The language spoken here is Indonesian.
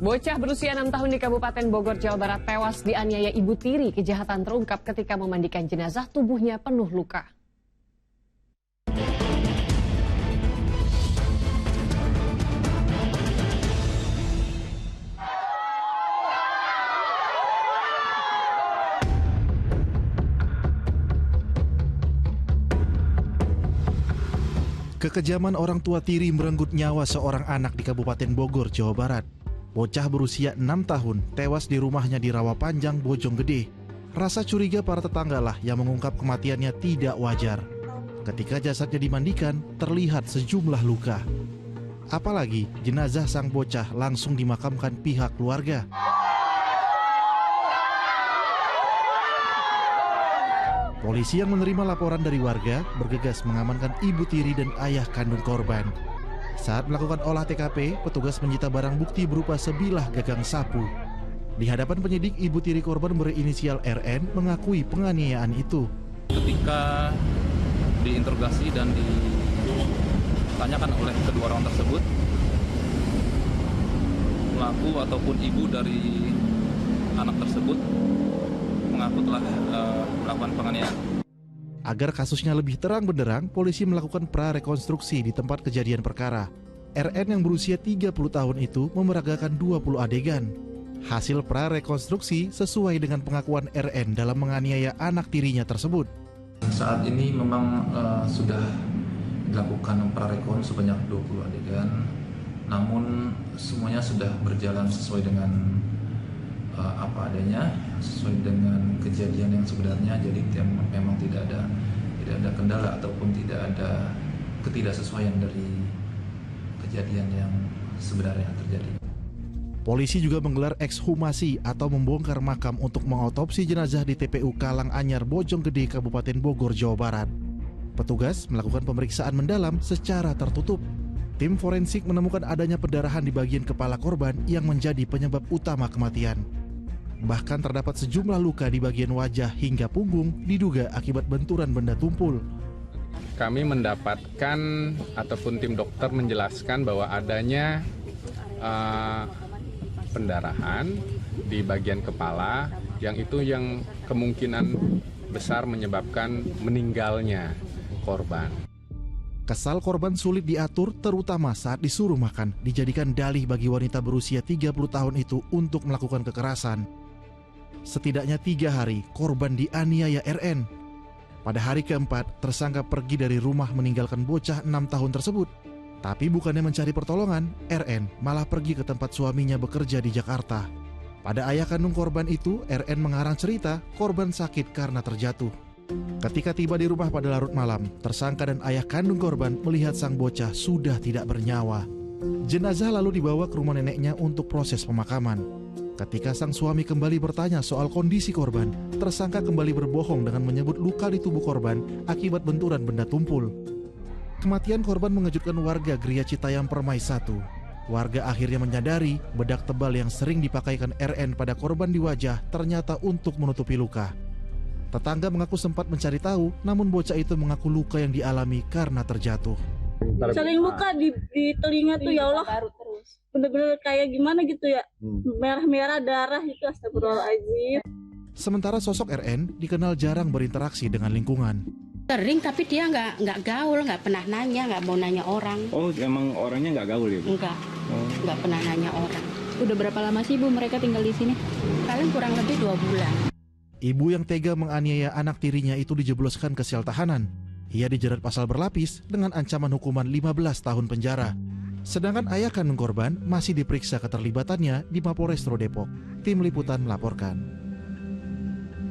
Bocah berusia 6 tahun di Kabupaten Bogor, Jawa Barat tewas dianiaya ibu tiri. Kejahatan terungkap ketika memandikan jenazah, tubuhnya penuh luka. Kekejaman orang tua tiri merenggut nyawa seorang anak di Kabupaten Bogor, Jawa Barat. Bocah berusia 6 tahun tewas di rumahnya di Rawapanjang, Bojonggede. Rasa curiga para tetanggalah yang mengungkap kematiannya tidak wajar. Ketika jasadnya dimandikan, terlihat sejumlah luka. Apalagi jenazah sang bocah langsung dimakamkan pihak keluarga. Polisi yang menerima laporan dari warga bergegas mengamankan ibu tiri dan ayah kandung korban. Saat melakukan olah TKP, petugas menyita barang bukti berupa sebilah gagang sapu. Di hadapan penyidik, ibu tiri korban berinisial RN mengakui penganiayaan itu. Ketika diinterogasi dan ditanyakan oleh kedua orang tersebut, pelaku ataupun ibu dari anak tersebut mengaku telah melakukan penganiayaan. Agar kasusnya lebih terang benderang, polisi melakukan prarekonstruksi di tempat kejadian perkara. RN yang berusia 30 tahun itu memeragakan 20 adegan. Hasil prarekonstruksi sesuai dengan pengakuan RN dalam menganiaya anak tirinya tersebut. Saat ini memang sudah dilakukan prarekon sebanyak 20 adegan, namun semuanya sudah berjalan sesuai dengan apa adanya, sesuai dengan kejadian yang sebenarnya. Jadi memang tidak ada kendala ataupun tidak ada ketidaksesuaian dari kejadian yang sebenarnya terjadi. Polisi juga menggelar ekshumasi atau membongkar makam untuk mengautopsi jenazah di TPU Kalanganyar, Bojonggede, Kabupaten Bogor, Jawa Barat. Petugas melakukan pemeriksaan mendalam secara tertutup. Tim forensik menemukan adanya pendarahan di bagian kepala korban yang menjadi penyebab utama kematian. Bahkan terdapat sejumlah luka di bagian wajah hingga punggung diduga akibat benturan benda tumpul. Kami mendapatkan ataupun tim dokter menjelaskan bahwa adanya pendarahan di bagian kepala yang kemungkinan besar menyebabkan meninggalnya korban. Kesal korban sulit diatur, terutama saat disuruh makan, dijadikan dalih bagi wanita berusia 30 tahun itu untuk melakukan kekerasan. Setidaknya 3 hari korban dianiaya RN. Pada hari keempat, tersangka pergi dari rumah meninggalkan bocah 6 tahun tersebut. Tapi bukannya mencari pertolongan, RN malah pergi ke tempat suaminya bekerja di Jakarta. Pada ayah kandung korban itu, RN mengarang cerita korban sakit karena terjatuh. Ketika tiba di rumah pada larut malam, tersangka dan ayah kandung korban melihat sang bocah sudah tidak bernyawa. Jenazah lalu dibawa ke rumah neneknya untuk proses pemakaman. Ketika sang suami kembali bertanya soal kondisi korban, tersangka kembali berbohong dengan menyebut luka di tubuh korban akibat benturan benda tumpul. Kematian korban mengejutkan warga Gria Citayam Permai 1. Warga akhirnya menyadari bedak tebal yang sering dipakaikan RN pada korban di wajah ternyata untuk menutupi luka. Tetangga mengaku sempat mencari tahu, namun bocah itu mengaku luka yang dialami karena terjatuh. Sering luka di telinga tuh, ya Allah. Bener-bener kayak gimana gitu ya, merah-merah darah itu, astagfirullahaladzim. Sementara sosok RN dikenal jarang berinteraksi dengan lingkungan. Sering, tapi dia nggak gaul, nggak pernah nanya, nggak mau nanya orang. Oh, emang orangnya nggak gaul ya, Bu? Nggak pernah nanya orang. Udah berapa lama sih Bu mereka tinggal di sini? Paling kurang lebih 2 bulan. Ibu yang tega menganiaya anak tirinya itu dijebloskan ke sel tahanan. Ia dijerat pasal berlapis dengan ancaman hukuman 15 tahun penjara. Sedangkan ayah kandung korban masih diperiksa keterlibatannya di Mapolres Depok. Tim Liputan melaporkan.